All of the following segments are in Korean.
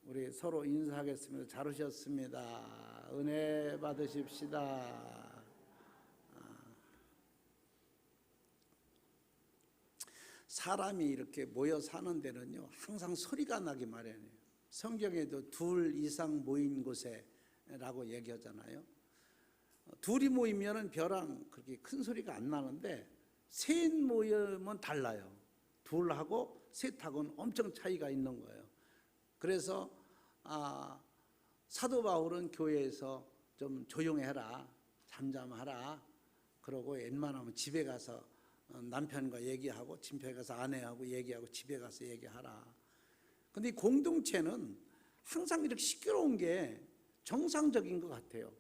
우리 서로 인사하겠습니다. 잘 오셨습니다. 은혜 받으십시다. 사람이 이렇게 모여 사는 데는요, 항상 소리가 나기 마련이에요. 성경에도 둘 이상 모인 곳에 라고 얘기하잖아요. 둘이 모이면 벼랑 그렇게 큰 소리가 안 나는데 셋 모이면 달라요. 둘하고 셋하고는 엄청 차이가 있는 거예요. 그래서 사도 바울은 교회에서 좀 조용해라, 잠잠하라, 그러고 웬만하면 집에 가서 남편과 얘기하고, 집에 가서 아내하고 얘기하고, 집에 가서 얘기하라. 근데 이 공동체는 항상 이렇게 시끄러운 게 정상적인 것 같아요.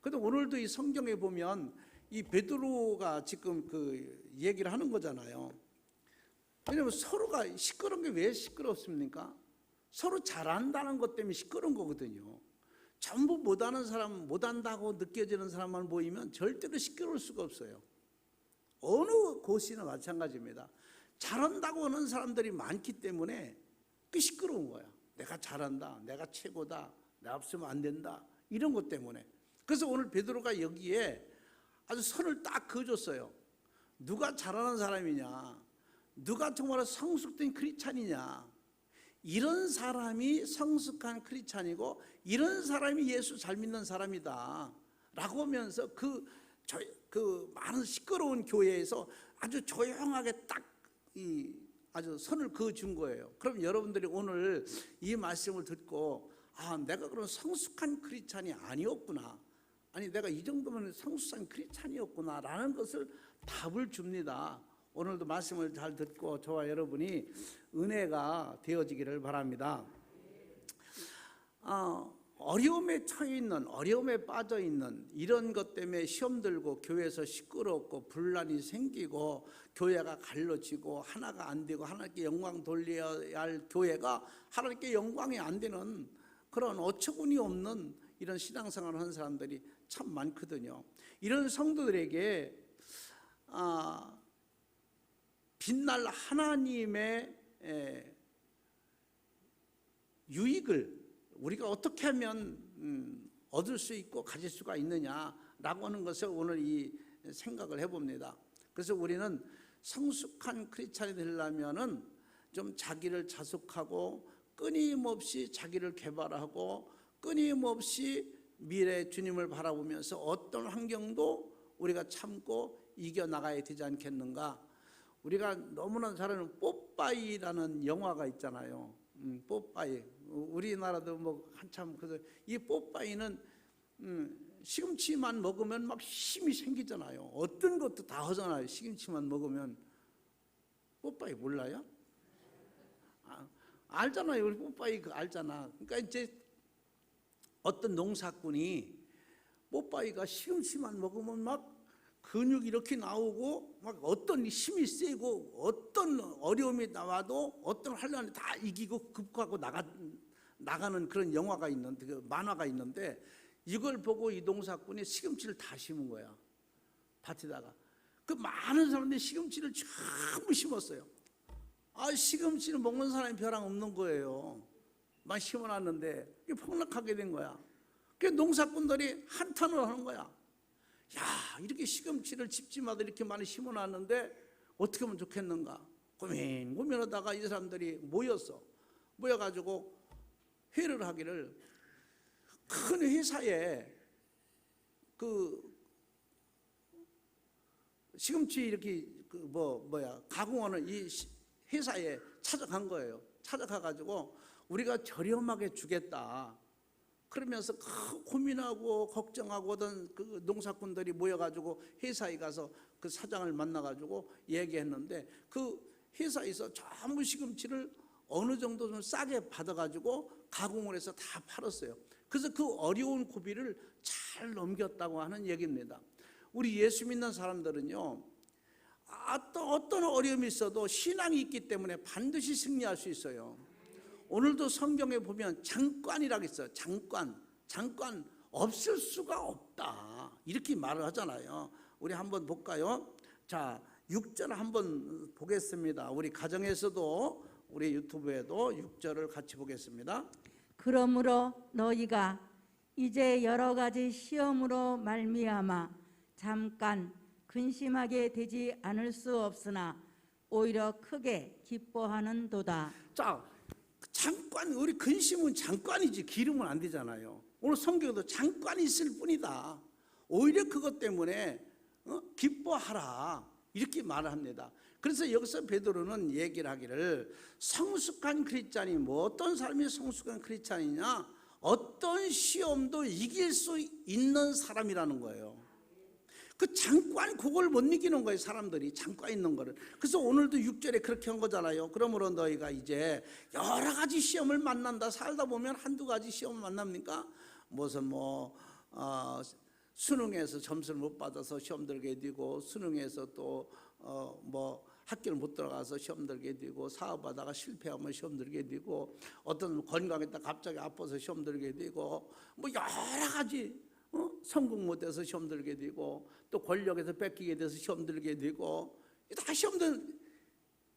그런데 오늘도 이 성경에 보면 이 베드로가 지금 그 얘기를 하는 거잖아요. 왜냐하면 서로가 시끄러운 게 왜 시끄럽습니까? 서로 잘한다는 것 때문에 시끄러운 거거든요. 전부 못하는 사람, 못한다고 느껴지는 사람만 모이면 절대로 시끄러울 수가 없어요. 어느 곳이나 마찬가지입니다. 잘한다고 하는 사람들이 많기 때문에 그 시끄러운 거야. 내가 잘한다, 내가 최고다, 내 없으면 안 된다, 이런 것 때문에. 그래서 오늘 베드로가 여기에 아주 선을 딱 그어줬어요. 누가 잘하는 사람이냐, 누가 정말 성숙된 크리스찬이냐, 이런 사람이 성숙한 크리스찬이고 이런 사람이 예수 잘 믿는 사람이다 라고 하면서 그 많은 시끄러운 교회에서 아주 조용하게 딱 아주 선을 그어준 거예요. 그럼 여러분들이 오늘 이 말씀을 듣고 내가 그런 성숙한 크리스찬이 아니었구나, 아니 내가 이 정도면 성숙한 크리스찬이었구나 라는 것을 답을 줍니다. 오늘도 말씀을 잘 듣고 저와 여러분이 은혜가 되어지기를 바랍니다. 어려움에 처해 있는, 어려움에 빠져 있는 이런 것 때문에 시험 들고 교회에서 시끄럽고 분란이 생기고 교회가 갈라지고 하나가 안 되고 하나님께 영광 돌려야 할 교회가 하나님께 영광이 안 되는 그런 어처구니 없는 이런 신앙생활을 하는 사람들이 참 많거든요. 이런 성도들에게 빛날 하나님의 유익을 우리가 어떻게 하면 얻을 수 있고 가질 수가 있느냐라고 하는 것을 오늘 이 생각을 해봅니다. 그래서 우리는 성숙한 크리스찬이 되려면은 좀 자기를 자숙하고 끊임없이 자기를 개발하고 끊임없이 미래 주님을 바라보면서 어떤 환경도 우리가 참고 이겨나가야 되지 않겠는가. 우리가 너무나 잘 아는 뽀빠이라는 영화가 있잖아요. 뽀빠이. 우리나라도 뭐 한참 그래서 이 뽀빠이는 시금치만 먹으면 막 힘이 생기잖아요. 어떤 것도 다 하잖아요. 시금치만 먹으면. 뽀빠이 몰라요? 알잖아요. 우리 뽀빠이 알잖아. 그러니까 이제 어떤 농사꾼이 뽀빠이가 시금치만 먹으면 막 근육이 이렇게 나오고 막 어떤 힘이 세고 어떤 어려움이 나와도 어떤 환란을 다 이기고 극복하고 나가는 그런 영화가 있는데, 그 만화가 있는데, 이걸 보고 이 농사꾼이 시금치를 다 심은 거야. 밭에다가. 그 많은 사람들이 시금치를 전부 심었어요. 시금치를 먹는 사람이 벼랑 없는 거예요. 막 심어놨는데 이게 폭락하게 된 거야. 그 농사꾼들이 한탄을 하는 거야. 야, 이렇게 시금치를 집집마다 이렇게 많이 심어놨는데 어떻게 하면 좋겠는가 고민하다가 이 사람들이 모여가지고 회의를 하기를, 큰 회사에 그 시금치 이렇게 가공하는 이 회사에 찾아간 거예요. 찾아가가지고 우리가 저렴하게 주겠다 그러면서 고민하고 걱정하고 하던 그 농사꾼들이 모여가지고 회사에 가서 그 사장을 만나가지고 얘기했는데, 그 회사에서 전부 시금치를 어느 정도 좀 싸게 받아가지고 가공을 해서 다 팔았어요. 그래서 그 어려운 고비를 잘 넘겼다고 하는 얘기입니다. 우리 예수 믿는 사람들은요, 어떤 어려움이 있어도 신앙이 있기 때문에 반드시 승리할 수 있어요. 오늘도 성경에 보면 장관이라고 있어요. 장관 없을 수가 없다 이렇게 말을 하잖아요. 우리 한번 볼까요? 자, 6절 한번 보겠습니다. 우리 가정에서도 우리 유튜브에도 6절을 같이 보겠습니다. 그러므로 너희가 이제 여러 가지 시험으로 말미암아 잠깐 근심하게 되지 않을 수 없으나 오히려 크게 기뻐하는도다. 자, 잠깐, 우리 근심은 잠깐이지 기르면 안 되잖아요. 오늘 성경도 잠깐 있을 뿐이다. 오히려 그것 때문에 기뻐하라 이렇게 말을 합니다. 그래서 여기서 베드로는 얘기를 하기를 성숙한 크리스찬이 뭐 어떤 사람이 성숙한 크리스찬이냐, 어떤 시험도 이길 수 있는 사람이라는 거예요. 그 잠깐 그걸 못 이기는 거예요. 사람들이 잠깐 있는 거를. 그래서 오늘도 6절에 그렇게 한 거잖아요. 그러므로 너희가 이제 여러 가지 시험을 만난다. 살다 보면 한두 가지 시험을 만납니까? 무슨 수능에서 점수를 못 받아서 시험 들게 되고, 수능에서 또 학교를 못 들어가서 시험 들게 되고, 사업하다가 실패하면 시험 들게 되고, 어떤 건강했다 갑자기 아파서 시험 들게 되고, 여러 가지 성공 못해서 시험 들게 되고, 또 권력에서 뺏기게 돼서 시험 들게 되고, 다 시험들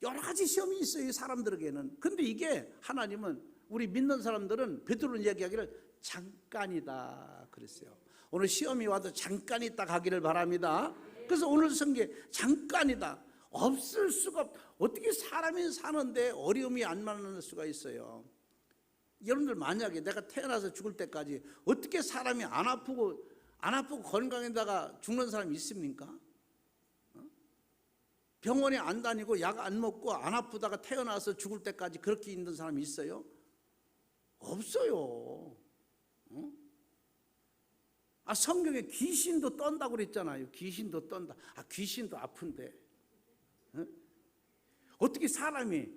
여러 가지 시험이 있어요, 사람들에게는. 근데 이게 하나님은, 우리 믿는 사람들은 베드로는 얘기하기를 잠깐이다 그랬어요. 오늘 시험이 와도 잠깐 있다 가기를 바랍니다. 그래서 오늘 성경 잠깐이다. 없을 수가 어떻게 사람이 사는데 어려움이 안 만날 수가 있어요. 여러분들 만약에 내가 태어나서 죽을 때까지 어떻게 사람이 안 아프고 건강에다가 죽는 사람이 있습니까? 병원에 안 다니고 약 안 먹고 안 아프다가 태어나서 죽을 때까지 그렇게 있는 사람이 있어요? 없어요. 성경에 귀신도 떤다고 그랬잖아요. 귀신도 떤다. 귀신도 아픈데 어떻게 사람이,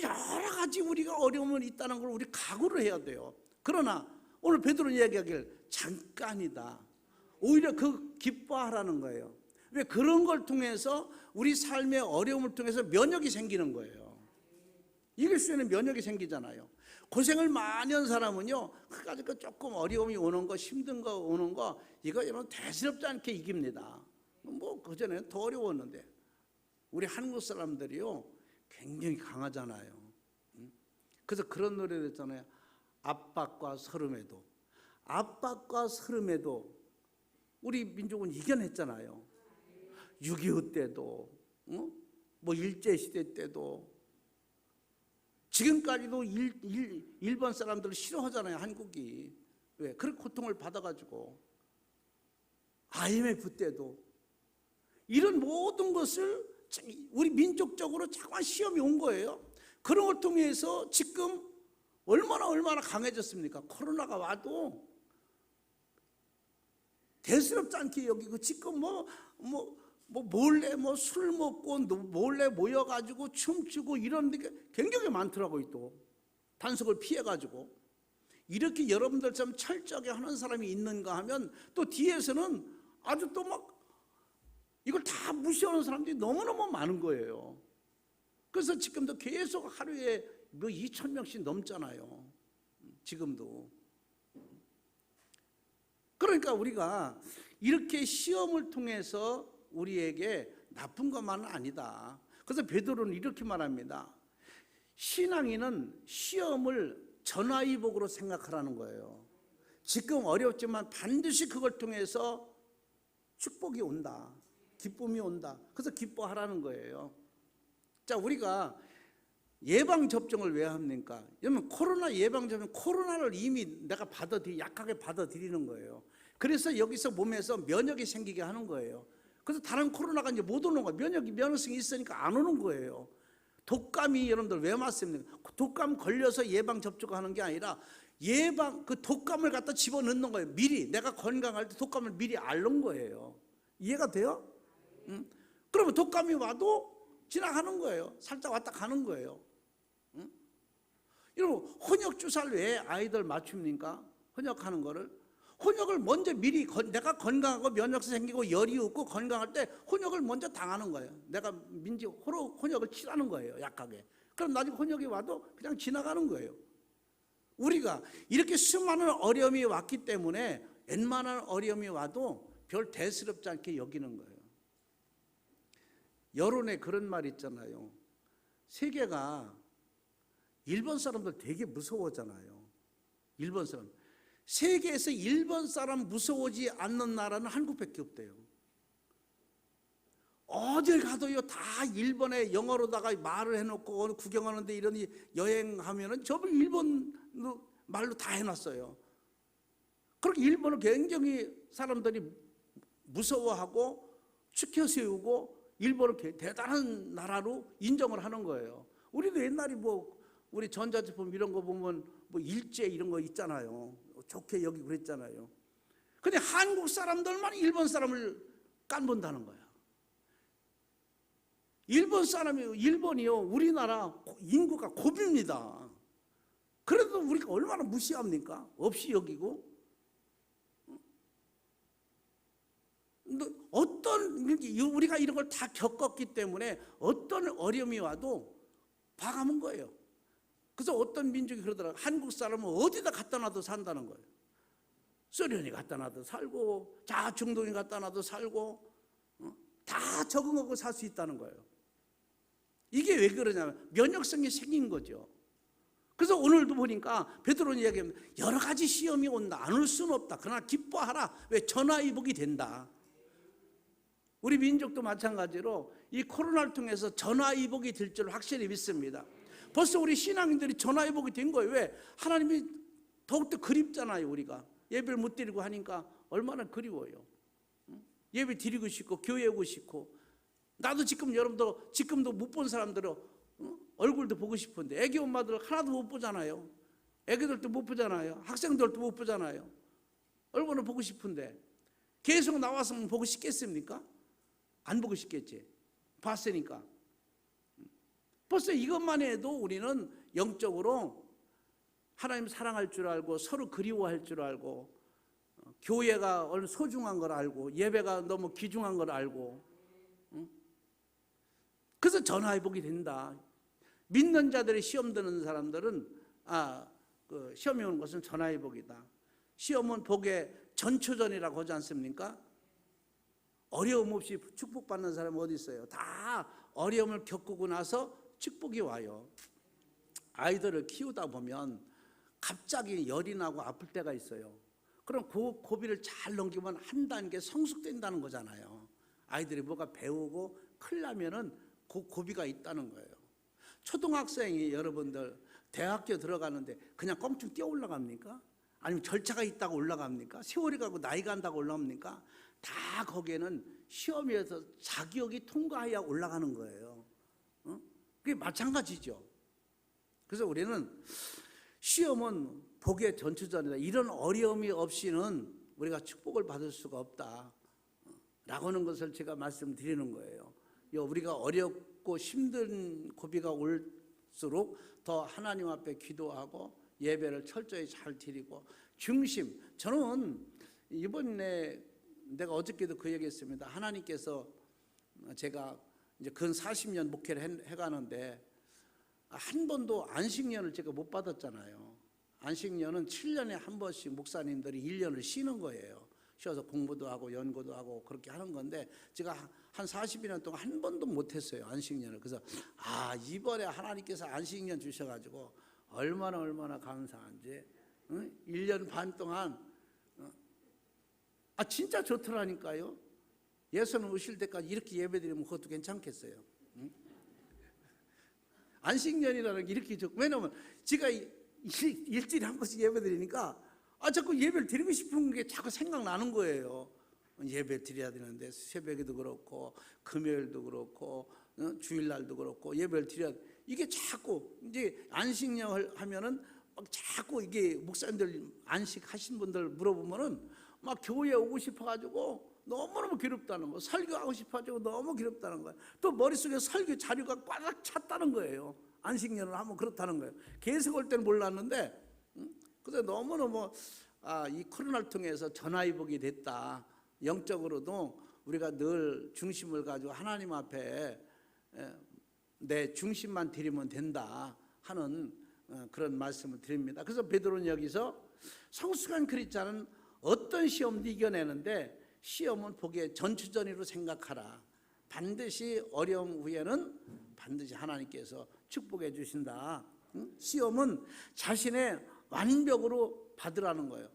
여러 가지 우리가 어려움이 있다는 걸 우리 각오를 해야 돼요. 그러나 오늘 베드로는 이야기하기를 잠깐이다. 오히려 그 기뻐하라는 거예요. 왜? 그런 걸 통해서 우리 삶의 어려움을 통해서 면역이 생기는 거예요. 이길 수 있는 면역이 생기잖아요. 고생을 많이 한 사람은요, 그까짓 조금 어려움이 오는 거, 힘든 거 오는 거, 이거 여러분 대수롭지 않게 이깁니다. 그전에는 더 어려웠는데. 우리 한국 사람들이요 굉장히 강하잖아요. 그래서 그런 노래를 했잖아요. 압박과 설움에도 우리 민족은 이겨냈잖아요. 6.25 때도 일제시대 때도. 지금까지도 일본 사람들을 싫어하잖아요, 한국이. 왜? 그런 고통을 받아가지고. IMF 때도. 이런 모든 것을 우리 민족적으로 자꾸만 시험이 온 거예요. 그런 걸 통해서 지금 얼마나 강해졌습니까? 코로나가 와도 대수롭지 않게 여기고, 지금 몰래 술 먹고 몰래 모여가지고 춤추고 이런 게 굉장히 많더라고요. 또 단속을 피해가지고. 이렇게 여러분들처럼 철저하게 하는 사람이 있는가 하면, 또 뒤에서는 아주 또 이걸 다 무시하는 사람들이 너무너무 많은 거예요. 그래서 지금도 계속 하루에 2,000명씩 넘잖아요. 지금도. 그러니까 우리가 이렇게 시험을 통해서 우리에게 나쁜 것만은 아니다. 그래서 베드로는 이렇게 말합니다. 신앙인은 시험을 전화위복으로 생각하라는 거예요. 지금 어렵지만 반드시 그걸 통해서 축복이 온다. 기쁨이 온다. 그래서 기뻐하라는 거예요. 자, 우리가 예방접종을 왜 합니까? 여러분, 코로나 예방접종, 코로나를 이미 내가 약하게 받아들이는 거예요. 그래서 여기서 몸에서 면역이 생기게 하는 거예요. 그래서 다른 코로나가 이제 못 오는 거예요. 면역성이 있으니까 안 오는 거예요. 독감이 여러분들 왜 맞습니까? 독감 걸려서 예방접종하는 게 아니라 그 독감을 갖다 집어넣는 거예요. 미리 내가 건강할 때 독감을 미리 앓는 거예요. 이해가 돼요? 그러면 독감이 와도 지나가는 거예요. 살짝 왔다 가는 거예요. 여러분, 혼역 주사를 왜 아이들 맞춥니까? 혼역하는 거를. 혼역을 먼저 미리, 내가 건강하고 면역성 생기고 열이 없고 건강할 때 혼역을 먼저 당하는 거예요. 내가 혼역을 치라는 거예요, 약하게. 그럼 나중에 혼역이 와도 그냥 지나가는 거예요. 우리가 이렇게 수많은 어려움이 왔기 때문에 웬만한 어려움이 와도 별 대수롭지 않게 여기는 거예요. 여론에 그런 말 있잖아요. 세계가 일본 사람들 되게 무서워하잖아요. 일본 사람. 세계에서 일본 사람 무서워하지 않는 나라는 한국밖에 없대요. 어딜 가도요 다 일본에 영어로다가 말을 해놓고 어느 구경하는데 이런 여행하면은 전부 일본 말로 다 해놨어요. 그렇게 일본을 굉장히 사람들이 무서워하고 추켜 세우고 일본을 대단한 나라로 인정을 하는 거예요. 우리도 옛날에 뭐 우리 전자제품 이런 거 보면 뭐 일제 이런 거 있잖아요. 좋게 여기고 그랬잖아요. 근데 한국 사람들만 일본 사람을 깐본다는 거야. 일본이요 우리나라 인구가 고비입니다. 그래도 우리가 얼마나 무시합니까? 없이 여기고. 우리가 이런 걸 다 겪었기 때문에 어떤 어려움이 와도 봐가는 거예요. 그래서 어떤 민족이 그러더라고요. 한국 사람은 어디다 갖다 놔도 산다는 거예요. 소련이 갖다 놔도 살고 중동이 갖다 놔도 살고 다 적응하고 살 수 있다는 거예요. 이게 왜 그러냐면 면역성이 생긴 거죠. 그래서 오늘도 보니까 베드로는 이야기합니다. 여러 가지 시험이 온다. 안 올 수는 없다. 그러나 기뻐하라. 왜? 전화위복이 된다. 우리 민족도 마찬가지로 이 코로나를 통해서 전화위복이 될 줄 확실히 믿습니다. 벌써 우리 신앙인들이 전화위복이 된 거예요. 왜? 하나님이 더욱더 그립잖아요. 우리가 예배를 못 드리고 하니까 얼마나 그리워요. 예배 드리고 싶고 교회 오고 싶고. 나도 지금도 못 본 사람들은 얼굴도 보고 싶은데 애기 엄마들 하나도 못 보잖아요. 애기들도 못 보잖아요. 학생들도 못 보잖아요. 얼굴은 보고 싶은데 계속 나와서 보고 싶겠습니까? 안 보고 싶겠지. 봤으니까. 벌써 이것만 해도 우리는 영적으로 하나님 사랑할 줄 알고 서로 그리워할 줄 알고 교회가 얼마나 소중한 걸 알고 예배가 너무 귀중한 걸 알고 그래서 전화위복이 된다. 믿는 자들이 시험 드는 사람들은 시험이 오는 것은 전화위복이다. 시험은 복의 전초전이라고 하지 않습니까? 어려움 없이 축복받는 사람은 어디 있어요? 다 어려움을 겪고 나서 축복이 와요. 아이들을 키우다 보면 갑자기 열이 나고 아플 때가 있어요. 그럼 그 고비를 잘 넘기면 한 단계 성숙된다는 거잖아요. 아이들이 뭐가 배우고 큰일 나면은 그 고비가 있다는 거예요. 초등학생이 여러분들 대학교 들어가는데 그냥 껑충 뛰어 올라갑니까? 아니면 절차가 있다고 올라갑니까? 세월이 가고 나이가 간다고 올라갑니까? 다 거기에는 시험에서 자격이 통과해야 올라가는 거예요. 그게 마찬가지죠. 그래서 우리는 시험은 복의 전초전이다. 이런 어려움이 없이는 우리가 축복을 받을 수가 없다 라고 하는 것을 제가 말씀드리는 거예요. 우리가 어렵고 힘든 고비가 올수록 더 하나님 앞에 기도하고 예배를 철저히 잘 드리고 중심. 저는 이번에 내가 어저께도 그 얘기했습니다. 하나님께서 제가 이제 근 40년 목회를 해가는데 한 번도 안식년을 제가 못 받았잖아요. 안식년은 7년에 한 번씩 목사님들이 1년을 쉬는 거예요. 쉬어서 공부도 하고 연구도 하고 그렇게 하는 건데 제가 한 40년 동안 한 번도 못했어요. 안식년을. 그래서 이번에 하나님께서 안식년 주셔가지고 얼마나 감사한지 1년 반 동안 진짜 좋더라니까요. 예수님 오실 때까지 이렇게 예배드리면 그것도 괜찮겠어요. 안식년이라는 게 이렇게 좋고, 왜냐면 제가 일주일에 한 번씩 예배드리니까 자꾸 예배를 드리고 싶은 게 자꾸 생각나는 거예요. 예배 드려야 되는데 새벽에도 그렇고 금요일도 그렇고 주일날도 그렇고 예배를 드려야 돼. 이게 자꾸 이제 안식년 하면은 막 자꾸 이게 목사님들 안식하신 분들 물어보면은 막 교회에 오고 싶어가지고 너무너무 괴롭다는 거, 설교하고 싶어가지고 너무 괴롭다는 거예요. 또 머릿속에 설교 자료가 꽉 찼다는 거예요. 안식년을 하면 그렇다는 거예요. 계속 올 때는 몰랐는데 그래서 너무너무 이 코로나를 통해서 전화위복이 됐다. 영적으로도 우리가 늘 중심을 가지고 하나님 앞에 내 중심만 드리면 된다 하는 그런 말씀을 드립니다. 그래서 베드로는 여기서 성숙한 크리스찬은 어떤 시험도 이겨내는데 시험은 복의 전초전으로 생각하라. 반드시 어려움 후에는 반드시 하나님께서 축복해 주신다. 시험은 자신의 완벽으로 받으라는 거예요.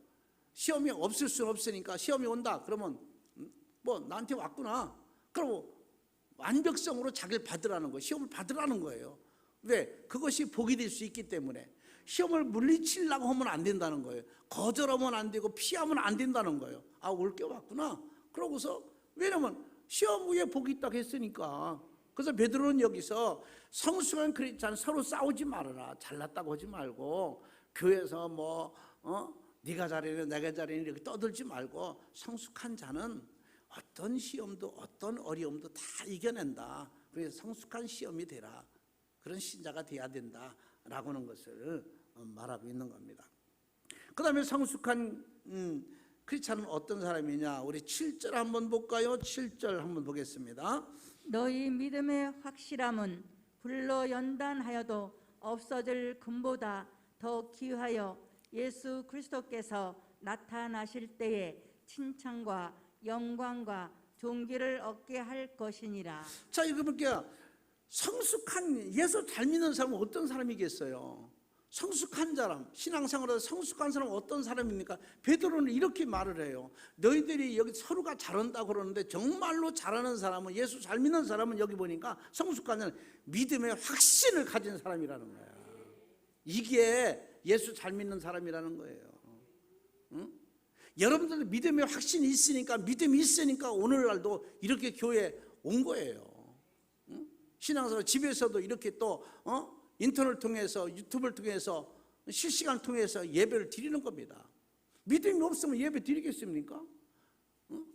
시험이 없을 수는 없으니까 시험이 온다 그러면 뭐 나한테 왔구나 그러고 완벽성으로 자기를 받으라는 거예요. 시험을 받으라는 거예요. 왜? 그것이 복이 될 수 있기 때문에. 시험을 물리치려고 하면 안 된다는 거예요. 거절하면 안 되고 피하면 안 된다는 거예요. 아, 올 게 왔구나. 그러고서 왜냐면 시험 후에 복이 있다고 했으니까. 그래서 베드로는 여기서 성숙한 크리스찬 서로 싸우지 말아라. 잘났다고 하지 말고 교회에서 뭐 네가 잘해 내가 잘해 이렇게 떠들지 말고 성숙한 자는 어떤 시험도 어떤 어려움도 다 이겨낸다. 그래서 성숙한 시험이 되라. 그런 신자가 돼야 된다라고 하는 것을 말하고 있는 겁니다. 그 다음에 성숙한 크리스찬은 어떤 사람이냐. 우리 7절 한번 볼까요? 7절 한번 보겠습니다. 너희 믿음의 확실함은 불로 연단하여도 없어질 금보다 더 귀하여 예수 그리스도께서 나타나실 때에 칭찬과 영광과 존귀를 얻게 할 것이니라. 자, 이거 볼게요. 성숙한 예수 잘 믿는 사람은 어떤 사람이겠어요? 성숙한 사람, 신앙생활에서 성숙한 사람은 어떤 사람입니까? 베드로는 이렇게 말을 해요. 너희들이 여기 서로가 잘한다고 그러는데 정말로 잘하는 사람은, 예수 잘 믿는 사람은 여기 보니까 성숙한 사람은 믿음의 확신을 가진 사람이라는 거야. 이게 예수 잘 믿는 사람이라는 거예요. 응? 여러분들도 믿음의 확신이 있으니까, 믿음이 있으니까 오늘날도 이렇게 교회에 온 거예요. 응? 신앙생활 집에서도 이렇게 또 인터넷 통해서, 유튜브를 통해서, 실시간 통해서 예배를 드리는 겁니다. 믿음이 없으면 예배 드리겠습니까? 응?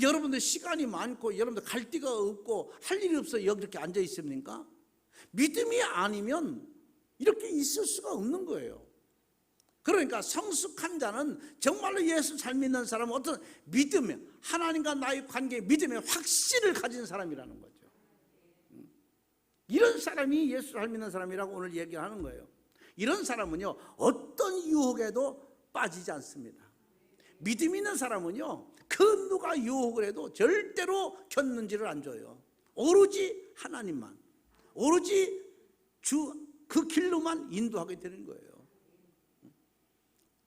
여러분들 시간이 많고 여러분들 갈 데가 없고 할 일이 없어 여기 이렇게 앉아 있습니까? 믿음이 아니면 이렇게 있을 수가 없는 거예요. 그러니까 성숙한 자는 정말로 예수 잘 믿는 사람은 어떤 믿음이, 하나님과 나의 관계에 믿음의 확신을 가진 사람이라는 거죠. 이런 사람이 예수 잘 믿는 사람이라고 오늘 얘기하는 거예요. 이런 사람은요, 어떤 유혹에도 빠지지 않습니다. 믿음 있는 사람은요, 그 누가 유혹을 해도 절대로 켰는지를 안 줘요. 오로지 하나님만, 오로지 그 길로만 인도하게 되는 거예요.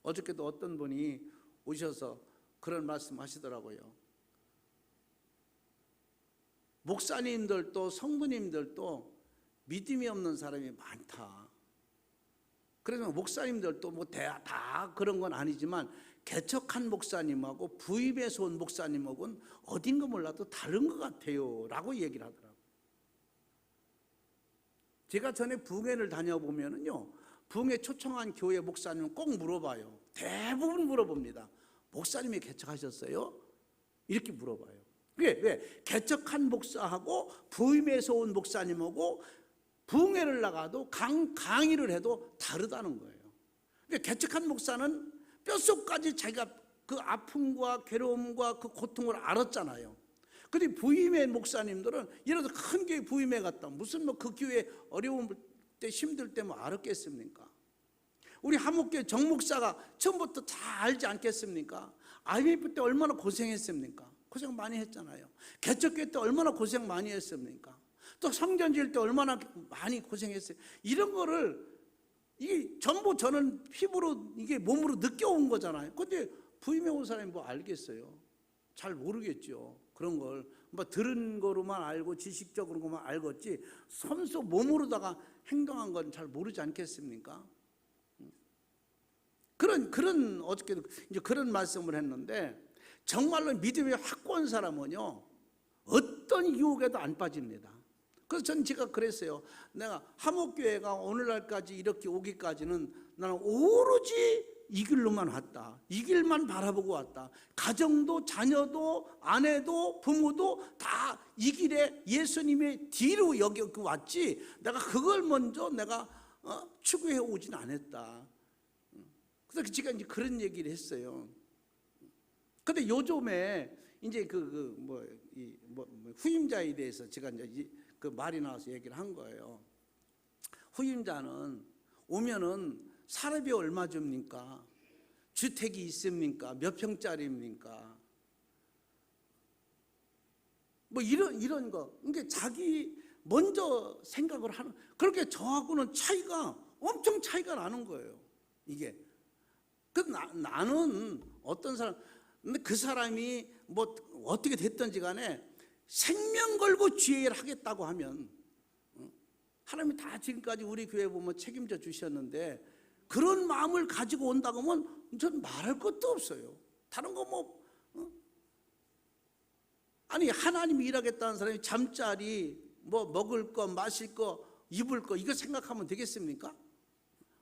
어저께도 어떤 분이 오셔서 그런 말씀 하시더라고요. 목사님들도 성부님들도 믿음이 없는 사람이 많다. 그래서 목사님들도 뭐 다 그런 건 아니지만 개척한 목사님하고 부임해서 온 목사님하고는 어딘가 몰라도 다른 것 같아요 라고 얘기를 하더라고요. 제가 전에 부흥회를 다녀보면은요, 부흥회 초청한 교회 목사님은 꼭 물어봐요. 대부분 물어봅니다. 목사님이 개척하셨어요? 이렇게 물어봐요. 왜? 개척한 목사하고 부임해서 온 목사님하고 부흥회를 나가도 강의를 해도 다르다는 거예요. 개척한 목사는 뼛속까지 자기가 그 아픔과 괴로움과 그 고통을 알았잖아요. 근데 부임회 목사님들은 예를 들어 큰 교회 부임회 갔다 무슨 뭐 그 교회 어려움 때 힘들 때 뭐 알았겠습니까? 우리 하목교회 정 목사가 처음부터 다 알지 않겠습니까? IMF 때 얼마나 고생했습니까? 고생 많이 했잖아요. 개척교회 때 얼마나 고생 많이 했습니까? 또 성전 지을 때 얼마나 많이 고생했어요. 이런 거를 이게 전부 저는 피부로 이게 몸으로 느껴온 거잖아요. 근데 부임해 온 사람이 뭐 알겠어요? 잘 모르겠죠. 그런 걸 뭐 들은 거로만 알고 지식적으로만 알겠지 손수 몸으로다가 행동한 건 잘 모르지 않겠습니까? 그런 어저께도 이제 그런 말씀을 했는데 정말로 믿음이 확고한 사람은요 어떤 유혹에도 안 빠집니다. 그래서 저는 제가 그랬어요. 내가 하목교회가 오늘날까지 이렇게 오기까지는 나는 오로지 이 길로만 왔다. 이 길만 바라보고 왔다. 가정도 자녀도 아내도 부모도 다 이 길에 예수님의 뒤로 여기 왔지 내가 그걸 먼저 내가 추구해 오진 않았다. 그래서 제가 이제 그런 얘기를 했어요. 근데 요즘에 이제 후임자에 대해서 제가 이제 그 말이 나와서 얘기를 한 거예요. 후임자는 오면은 사례비 얼마 줍니까? 주택이 있습니까? 몇 평짜리입니까? 뭐 이런 거. 그러니까 자기 먼저 생각을 하는. 그렇게 저하고는 차이가 엄청 차이가 나는 거예요. 이게. 나는 어떤 사람, 근데 그 사람이 뭐 어떻게 됐든지 간에 생명 걸고 주의를 하겠다고 하면 하나님이 다 지금까지 우리 교회 보면 책임져 주셨는데 그런 마음을 가지고 온다고 하면 전 말할 것도 없어요. 다른 거 뭐 아니 하나님이 일하겠다는 사람이 잠자리 뭐 먹을 거 마실 거 입을 거 이거 생각하면 되겠습니까?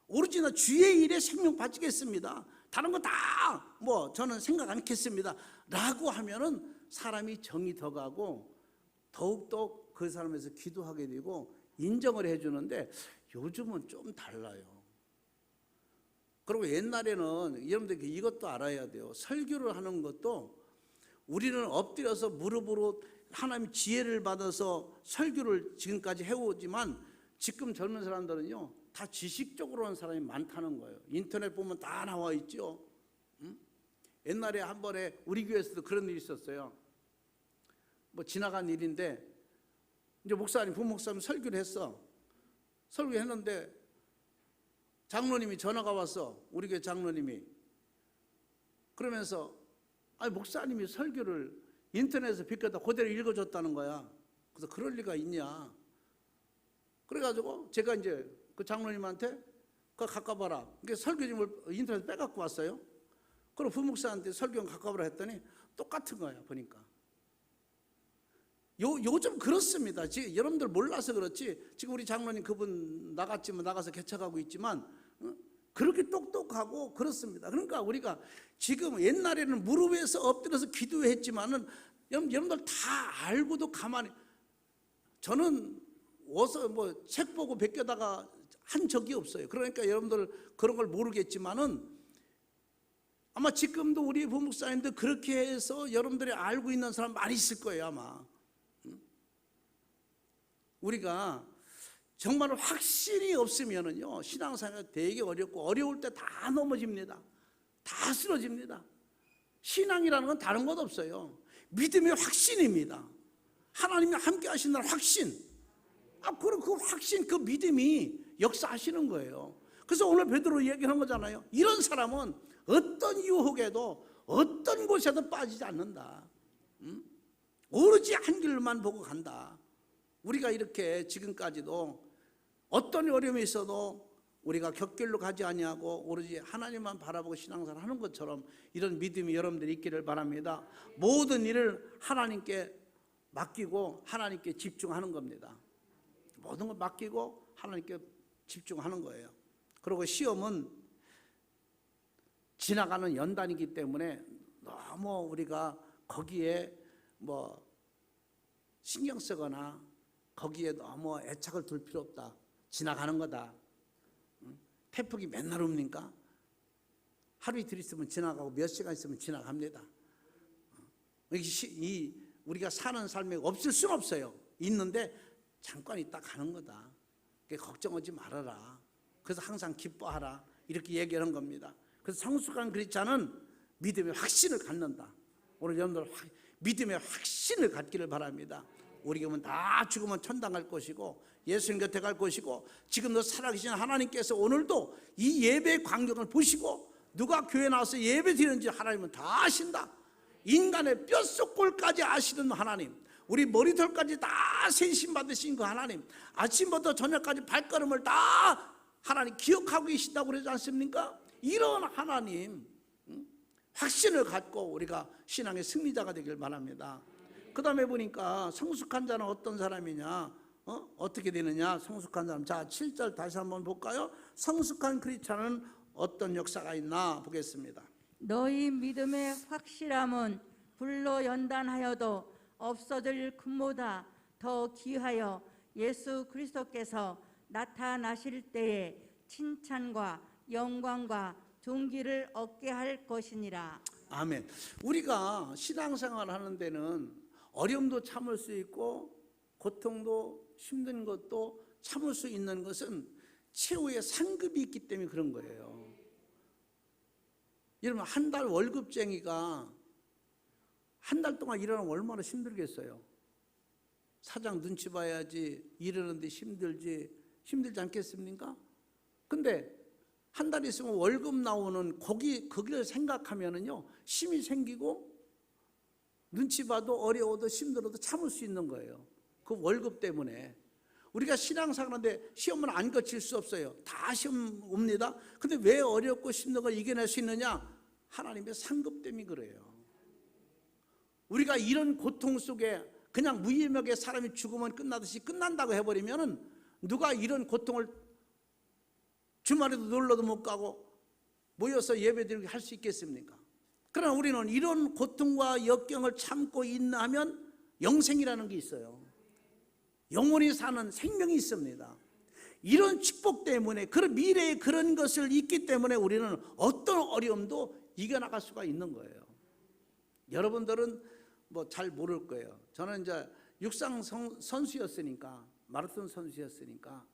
오로지 나 주의 일에 생명 바치겠습니다. 다른 거 다 뭐 저는 생각 않겠습니다. 라고 하면은 사람이 정이 더 가고 더욱더 그 사람에서 기도하게 되고 인정을 해주는데 요즘은 좀 달라요. 그리고 옛날에는 여러분들 이것도 알아야 돼요. 설교를 하는 것도 우리는 엎드려서 무릎으로 하나님 지혜를 받아서 설교를 지금까지 해오지만 지금 젊은 사람들은요 다 지식적으로 하는 사람이 많다는 거예요. 인터넷 보면 다 나와 있죠. 옛날에 한 번에 우리 교회에서도 그런 일이 있었어요. 뭐 지나간 일인데 이제 목사님, 부목사님 설교를 했어. 설교했는데 장로님이 전화가 왔어. 우리 교회 장로님이. 그러면서 아니 목사님이 설교를 인터넷에서 비켜다 그대로 읽어줬다는 거야. 그래서 그럴 리가 있냐. 그래가지고 제가 이제 그 장로님한테 그거 가까워라. 그러니까 설교집을 인터넷에 빼갖고 왔어요. 그리고 부목사한테 설교 가까워라 했더니 똑같은 거야 보니까. 요즘 그렇습니다. 지금 여러분들 몰라서 그렇지 지금 우리 장로님 그분 나갔지만 나가서 개척하고 있지만 그렇게 똑똑하고 그렇습니다. 그러니까 우리가 지금 옛날에는 무릎에서 엎드려서 기도했지만은 여러분들 다 알고도 가만히 저는 어서 뭐 책 보고 베껴다가 한 적이 없어요. 그러니까 여러분들 그런 걸 모르겠지만은 아마 지금도 우리 부목사님들 그렇게 해서 여러분들이 알고 있는 사람 많이 있을 거예요 아마. 우리가 정말 확신이 없으면은요 신앙생활 되게 어렵고 어려울 때 다 넘어집니다. 다 쓰러집니다. 신앙이라는 건 다른 것 없어요. 믿음의 확신입니다. 하나님이 함께 하신다는 확신. 그럼 그 확신, 그 믿음이 역사하시는 거예요. 그래서 오늘 베드로 얘기하는 거잖아요. 이런 사람은 어떤 유혹에도 어떤 곳에도 빠지지 않는다. 오로지 한 길만 보고 간다. 우리가 이렇게 지금까지도 어떤 어려움이 있어도 우리가 곁길로 가지 아니하고 오로지 하나님만 바라보고 신앙생활 하는 것처럼 이런 믿음이 여러분들이 있기를 바랍니다. 모든 일을 하나님께 맡기고 하나님께 집중하는 겁니다. 모든 걸 맡기고 하나님께 집중하는 거예요. 그리고 시험은 지나가는 연단이기 때문에 너무 우리가 거기에 뭐 신경 쓰거나 거기에 너무 애착을 둘 필요 없다. 지나가는 거다. 태풍이 맨날 옵니까? 하루 이틀 있으면 지나가고 몇 시간 있으면 지나갑니다. 우리가 사는 삶에 없을 수는 없어요. 있는데 잠깐 있다 가는 거다. 걱정하지 말아라. 그래서 항상 기뻐하라. 이렇게 얘기하는 겁니다. 그래서 성숙한 그리스도는 믿음의 확신을 갖는다. 오늘 여러분들 믿음의 확신을 갖기를 바랍니다. 우리 교회는 다 죽으면 천당 갈 것이고 예수님 곁에 갈 것이고 지금도 살아계신 하나님께서 오늘도 이 예배의 광경을 보시고 누가 교회 나와서 예배 드리는지 하나님은 다 아신다. 인간의 뼛속골까지 아시는 하나님, 우리 머리털까지 다 세심 받으신 그 하나님, 아침부터 저녁까지 발걸음을 다 하나님 기억하고 계신다고 그러지 않습니까? 이런 하나님 확신을 갖고 우리가 신앙의 승리자가 되길 바랍니다. 그 다음에 보니까 성숙한 자는 어떤 사람이냐, 어떻게 되느냐. 성숙한 사람, 자 7절 다시 한번 볼까요? 성숙한 크리스찬은 어떤 역사가 있나 보겠습니다. 너희 믿음의 확실함은 불로 연단하여도 없어질 금보다 더 귀하여 예수 그리스도께서 나타나실 때에 칭찬과 영광과 존귀를 얻게 할 것이니라. 아멘. 우리가 신앙생활 하는 데는 어려움도 참을 수 있고 고통도 힘든 것도 참을 수 있는 것은 최후의 상급이 있기 때문에 그런 거예요. 여러분 한 달 월급쟁이가 한 달 동안 일하면 얼마나 힘들겠어요. 사장 눈치 봐야지, 일하는데 힘들지 않겠습니까? 근데 한 달 있으면 월급 나오는 거기를 생각하면은요, 힘이 생기고 눈치 봐도 어려워도 힘들어도 참을 수 있는 거예요. 그 월급 때문에. 우리가 신앙생활하는데 시험은 안 거칠 수 없어요. 다 시험 옵니다. 근데 왜 어렵고 힘든 걸 이겨낼 수 있느냐? 하나님의 상급 때문에 그래요. 우리가 이런 고통 속에 그냥 무의미하게 사람이 죽으면 끝나듯이 끝난다고 해버리면은 누가 이런 고통을 주말에도 놀러도 못 가고 모여서 예배드리게 할 수 있겠습니까? 그러나 우리는 이런 고통과 역경을 참고 인내하면 영생이라는 게 있어요. 영원히 사는 생명이 있습니다. 이런 축복 때문에, 그런 미래에 그런 것을 있기 때문에 우리는 어떤 어려움도 이겨나갈 수가 있는 거예요. 여러분들은 뭐 잘 모를 거예요. 저는 이제 육상 선수였으니까, 마라톤 선수였으니까,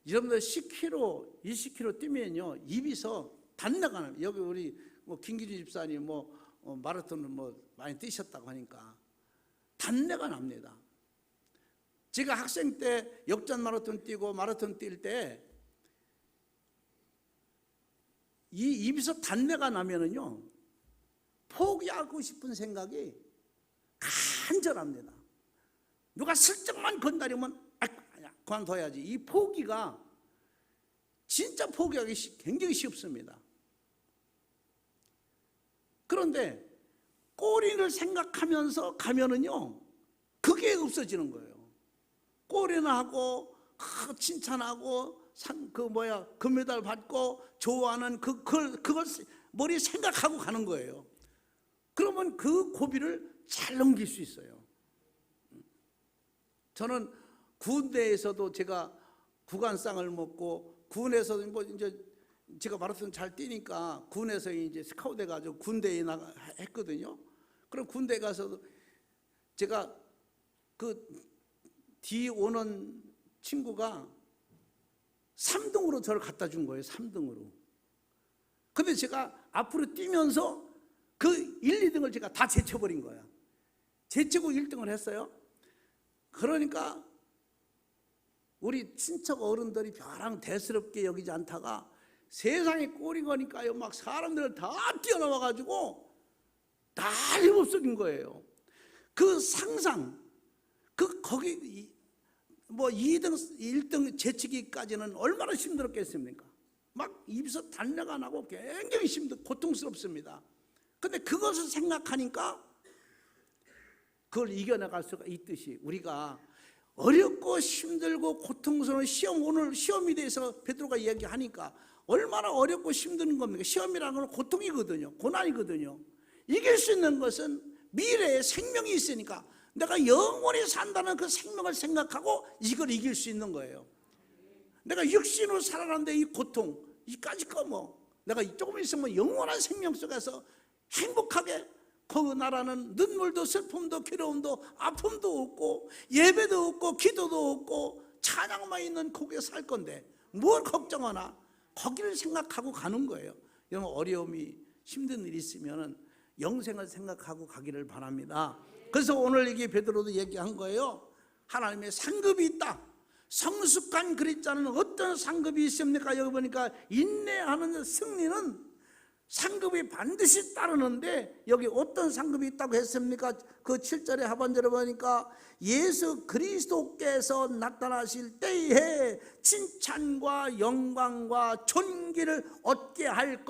여러분들 10km, 20km 뛰면요, 입에서 단내가 나요. 여기 우리 뭐 김기주 집사님 마라톤을 많이 뛰셨다고 하니까 단내가 납니다. 제가 학생 때 역전 마라톤 뛰고 마라톤 뛸 때 이 입에서 단내가 나면은요, 포기하고 싶은 생각이 간절합니다. 누가 슬쩍만 건드리면 그만둬야지. 이 포기가 진짜 포기하기 굉장히 쉽습니다. 그런데 꼬리를 생각하면서 가면은요, 그게 없어지는 거예요. 꼬리나 하고 칭찬하고 금메달 받고 좋아하는 그걸 머리에 생각하고 가는 거예요. 그러면 그 고비를 잘 넘길 수 있어요. 저는 군대에서도 제가 구간상을 먹고, 군에서도 이제 제가 마라톤 잘 뛰니까 군에서 이제 스카우트 해가지고 군대에 했거든요. 그럼 군대 가서도 제가 그 뒤 오는 친구가 3등으로 저를 갖다 준 거예요. 3등으로. 근데 제가 앞으로 뛰면서 그 1, 2등을 제가 다 제쳐버린 거야. 제치고 1등을 했어요. 그러니까 우리 친척 어른들이 벼랑 대수롭게 여기지 않다가 세상에 꼴이 거니까요, 막 사람들을 다 뛰어넘어가지고 난리 없어진 거예요. 그 상상, 거기 2등, 1등 제치기까지는 얼마나 힘들었겠습니까? 막 입에서 단내가 나고 굉장히 고통스럽습니다. 근데 그것을 생각하니까 그걸 이겨나갈 수가 있듯이, 우리가 어렵고 힘들고 고통스러운 시험, 오늘 시험에 대해서 베드로가 이야기하니까 얼마나 어렵고 힘든 겁니까? 시험이라는 건 고통이거든요. 고난이거든요. 이길 수 있는 것은 미래에 생명이 있으니까 내가 영원히 산다는 그 생명을 생각하고 이걸 이길 수 있는 거예요. 내가 육신으로 살아가는데 이 고통, 이까짓 거 내가 조금 있으면 영원한 생명 속에서 행복하게 그 나라는 눈물도 슬픔도 괴로움도 아픔도 없고 예배도 없고 기도도 없고 찬양만 있는 거기에 살 건데 뭘 걱정하나? 거기를 생각하고 가는 거예요. 여러분, 어려움이 힘든 일이 있으면 영생을 생각하고 가기를 바랍니다. 그래서 오늘 이게 베드로도 얘기한 거예요. 하나님의 상급이 있다. 성숙한 그리스도자는 어떤 상급이 있습니까? 여기 보니까 인내하는 승리는 상급이 반드시 따르는데, 여기 어떤 상급이 있다고 했습니까? 그 7절의 하반절에 보니까 예수 그리스도께서 나타나실 때에 칭찬과 영광과 존귀를 얻게 할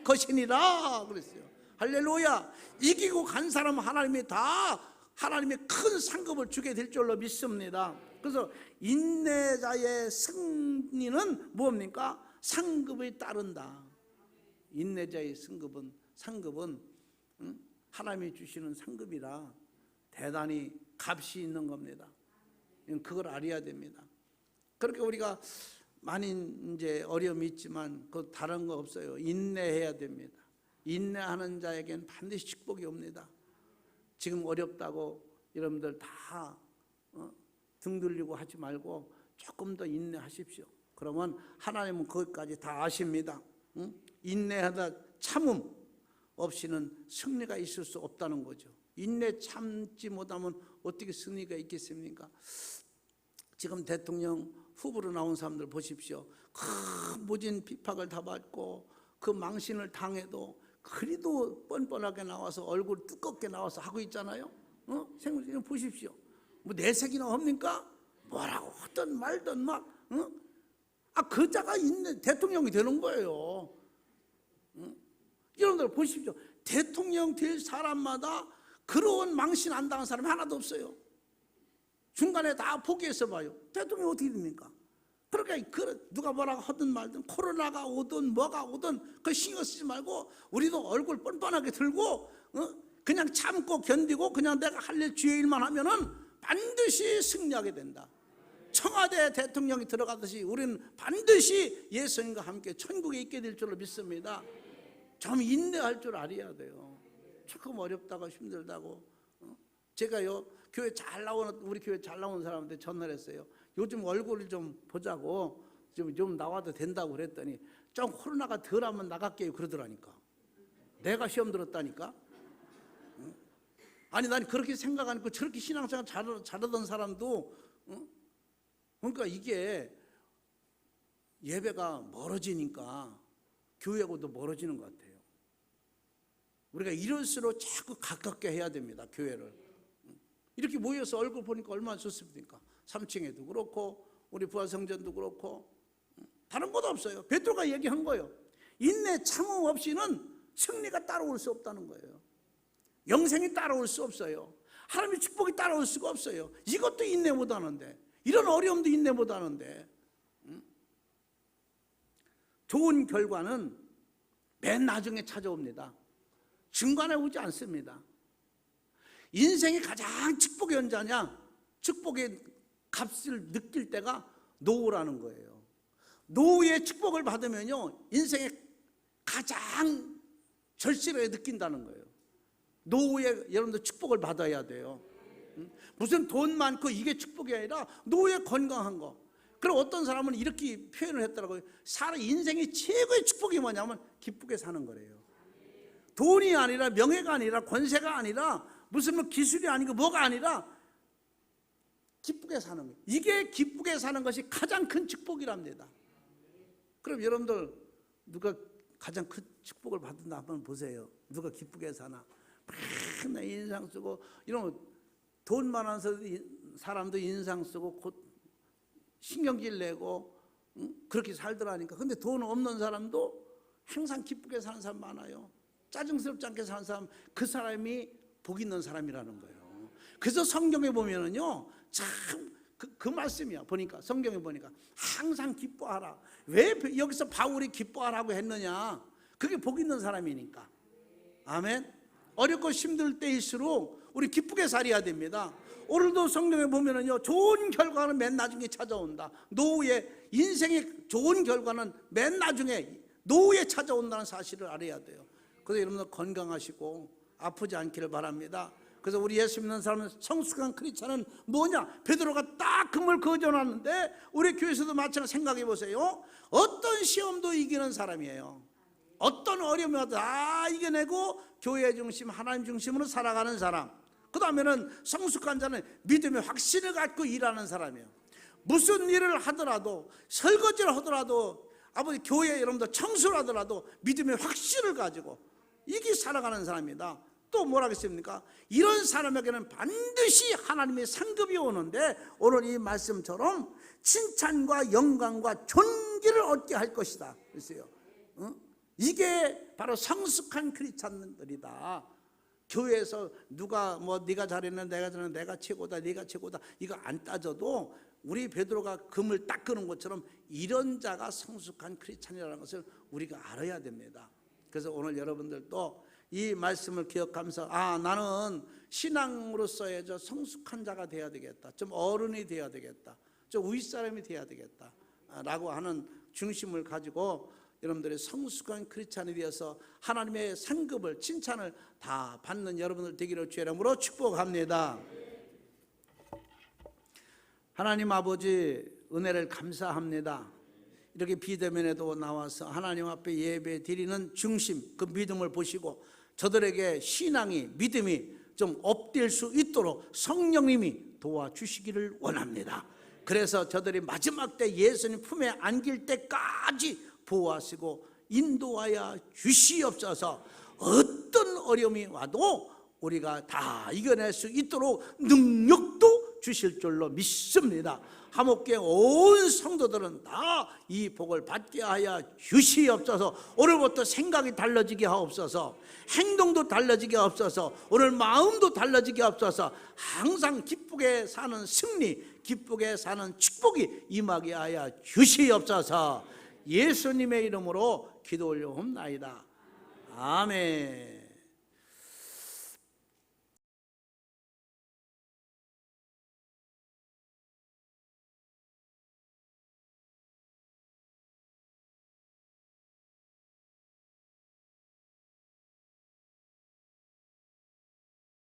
것이니라 그랬어요. 할렐루야. 이기고 간 사람은 하나님의 큰 상급을 주게 될 줄로 믿습니다. 그래서 인내자의 승리는 뭡니까? 상급이 따른다. 인내자의 상급은 하나님이 주시는 상급이라 대단히 값이 있는 겁니다. 그걸 알아야 됩니다. 그렇게 우리가 많이 이제 어려움이 있지만 그 다른 거 없어요. 인내해야 됩니다. 인내하는 자에겐 반드시 축복이 옵니다. 지금 어렵다고 여러분들 다 등 돌리고 하지 말고 조금 더 인내하십시오. 그러면 하나님은 거기까지 다 아십니다. 인내하다 참음 없이는 승리가 있을 수 없다는 거죠. 인내 참지 못하면 어떻게 승리가 있겠습니까? 지금 대통령 후보로 나온 사람들 보십시오. 큰 모진 핍박을 다 받고 그 망신을 당해도 그리도 뻔뻔하게 나와서 얼굴 두껍게 나와서 하고 있잖아요. 생각해 보십시오. 뭐 내색이나 합니까? 뭐라고 하든 말든 막 그 자가 있는 대통령이 되는 거예요. 여러분들 보십시오. 대통령 될 사람마다 그런 망신 안 당한 사람이 하나도 없어요. 중간에 다 포기해서 봐요. 대통령이 어떻게 됩니까? 그러니까 누가 뭐라고 하든 말든 코로나가 오든 뭐가 오든 그 신경 쓰지 말고 우리도 얼굴 뻔뻔하게 들고 그냥 참고 견디고 그냥 내가 할 일 주의 일만 하면은 반드시 승리하게 된다. 청와대 대통령이 들어가듯이 우리는 반드시 예수님과 함께 천국에 있게 될 줄로 믿습니다. 좀 인내할 줄 알아야 돼요. 조금 어렵다고 힘들다고. 제가요 교회 잘 나오는 우리 교회 잘 나오는 사람한테 전화를 했어요. 요즘 얼굴을 좀 보자고 좀 나와도 된다고 그랬더니 좀 코로나가 덜하면 나갈게요 그러더라니까. 내가 시험 들었다니까. 아니 난 그렇게 생각하니까 저렇게 신앙생활 잘하던 사람도 그러니까 이게 예배가 멀어지니까 교회하고도 멀어지는 것 같아요. 우리가 이럴수록 자꾸 가깝게 해야 됩니다. 교회를 이렇게 모여서 얼굴 보니까 얼마나 좋습니까? 3층에도 그렇고 우리 부활성전도 그렇고 다른 것도 없어요. 베드로가 얘기한 거예요. 인내 참음 없이는 승리가 따라올 수 없다는 거예요. 영생이 따라올 수 없어요. 하나님의 축복이 따라올 수가 없어요. 이것도 인내 못하는데 이런 어려움도 인내 못하는데 좋은 결과는 맨 나중에 찾아옵니다. 중간에 오지 않습니다. 인생의 가장 축복의 연자냐 축복의 값을 느낄 때가 노후라는 거예요. 노후의 축복을 받으면요 인생의 가장 절실하게 느낀다는 거예요. 노후에 여러분들 축복을 받아야 돼요. 무슨 돈 많고 이게 축복이 아니라 노후에 건강한 거. 그럼 어떤 사람은 이렇게 표현을 했더라고요. 인생의 최고의 축복이 뭐냐면 기쁘게 사는 거래요. 돈이 아니라 명예가 아니라 권세가 아니라 무슨 뭐 기술이 아니고 뭐가 아니라 기쁘게 사는 거예요. 이게 기쁘게 사는 것이 가장 큰 축복이랍니다. 그럼 여러분들 누가 가장 큰 축복을 받는다 한번 보세요. 누가 기쁘게 사나. 맨날 인상 쓰고 이런 돈 많은 사람도 인상 쓰고 곧 신경질 내고 그렇게 살더라니까. 근데 돈 없는 사람도 항상 기쁘게 사는 사람 많아요. 짜증스럽지 않게 사는 사람, 그 사람이 복 있는 사람이라는 거예요. 그래서 성경에 보면은요 참 그 말씀이야. 보니까 성경에 보니까 항상 기뻐하라. 왜 여기서 바울이 기뻐하라고 했느냐? 그게 복 있는 사람이니까. 아멘. 어렵고 힘들 때일수록 우리 기쁘게 살아야 됩니다. 오늘도 성경에 보면은요 좋은 결과는 맨 나중에 찾아온다. 노후에 인생의 좋은 결과는 맨 나중에 노후에 찾아온다는 사실을 알아야 돼요. 그래서 여러분들 건강하시고 아프지 않기를 바랍니다. 그래서 우리 예수 믿는 사람은 성숙한 크리스찬은 뭐냐? 베드로가 딱 금을 그어줘놨는데 우리 교회에서도 마찬가지로 생각해 보세요. 어떤 시험도 이기는 사람이에요. 어떤 어려움이 와도 다 이겨내고 교회 중심, 하나님 중심으로 살아가는 사람. 그 다음에는 성숙한 자는 믿음의 확신을 갖고 일하는 사람이에요. 무슨 일을 하더라도 설거지를 하더라도 아버지 교회 여러분들 청소를 하더라도 믿음의 확신을 가지고 이게 살아가는 사람이다. 또 뭐라 그랬습니까? 이런 사람에게는 반드시 하나님의 상급이 오는데 오늘 이 말씀처럼 칭찬과 영광과 존귀를 얻게 할 것이다 그랬어요. 이게 바로 성숙한 크리스찬들이다. 교회에서 누가 뭐 네가 잘했는 내가 잘했는 내가 최고다 네가 최고다 이거 안 따져도 우리 베드로가 금을 닦는 것처럼 이런 자가 성숙한 크리스찬이라는 것을 우리가 알아야 됩니다. 그래서 오늘 여러분들도 이 말씀을 기억하면서 나는 신앙으로서의 저 성숙한 자가 돼야 되겠다. 좀 어른이 돼야 되겠다. 좀 윗사람이 돼야 되겠다. 라고 하는 중심을 가지고 여러분들의 성숙한 크리스찬이 되어서 하나님의 상급을 칭찬을 다 받는 여러분들 되기를 주의 이름으로 축복합니다. 하나님 아버지 은혜를 감사합니다. 이렇게 비대면에도 나와서 하나님 앞에 예배 드리는 중심 그 믿음을 보시고 저들에게 신앙이 믿음이 좀 업될 수 있도록 성령님이 도와주시기를 원합니다. 그래서 저들이 마지막 때 예수님 품에 안길 때까지 보호하시고 인도하여 주시옵소서. 어떤 어려움이 와도 우리가 다 이겨낼 수 있도록 능력도 주실 줄로 믿습니다. 하목교회 온 성도들은 다 이 복을 받게 하여 주시옵소서. 오늘부터 생각이 달라지게 하옵소서. 행동도 달라지게 하옵소서. 오늘 마음도 달라지게 하옵소서. 항상 기쁘게 사는 승리, 기쁘게 사는 축복이 임하게 하여 주시옵소서. 예수님의 이름으로 기도 올려옵나이다. 아멘.